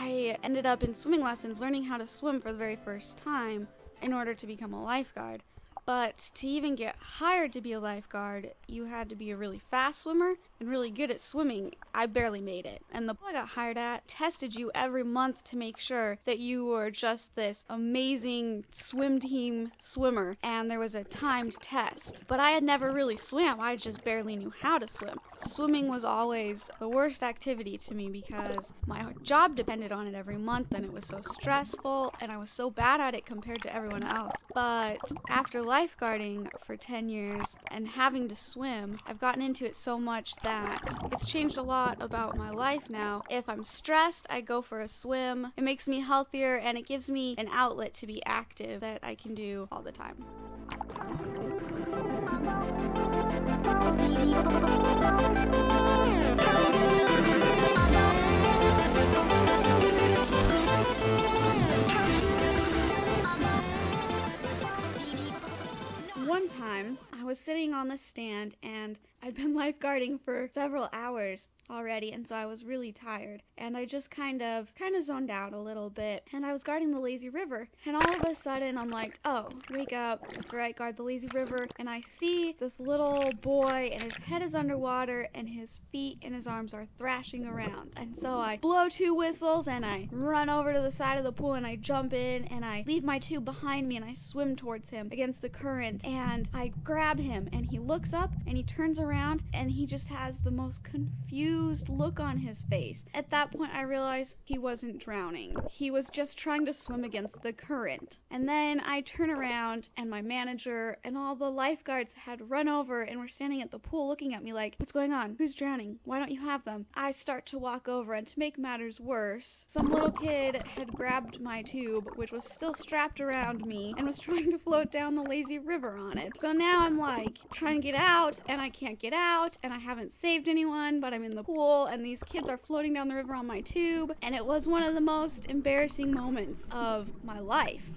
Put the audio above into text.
I ended up in swimming lessons learning how to swim for the very first time in order to become a lifeguard. But to even get hired to be a lifeguard, you had to be a really fast swimmer and really good at swimming. I barely made it. And the pool I got hired at tested you every month to make sure that you were just this amazing swim team swimmer. And there was a timed test. But I had never really swam. I just barely knew how to swim. Swimming was always the worst activity to me because my job depended on it every month and it was so stressful and I was so bad at it compared to everyone else. But after lifeguarding for 10 years and having to swim, I've gotten into it so much that it's changed a lot about my life now. If I'm stressed, I go for a swim. It makes me healthier and it gives me an outlet to be active that I can do all the time. One time, I was sitting on the stand and I'd been lifeguarding for several hours already, and so I was really tired. And I just kind of zoned out a little bit. And I was guarding the lazy river. And all of a sudden, I'm like, oh, wake up. That's right, guard the lazy river. And I see this little boy, and his head is underwater, and his feet and his arms are thrashing around. And so I blow 2 whistles, and I run over to the side of the pool, and I jump in, and I leave my tube behind me, and I swim towards him against the current. And I grab him, and he looks up, and he turns around, and he just has the most confused look on his face. At that point, I realized he wasn't drowning. He was just trying to swim against the current. And then I turn around, and my manager and all the lifeguards had run over and were standing at the pool looking at me like, what's going on? Who's drowning? Why don't you have them? I start to walk over, and to make matters worse, some little kid had grabbed my tube, which was still strapped around me, and was trying to float down the lazy river on it. So now I'm like trying to get out, and I can't get out, and I haven't saved anyone, but I'm in the pool, and these kids are floating down the river on my tube, and it was one of the most embarrassing moments of my life.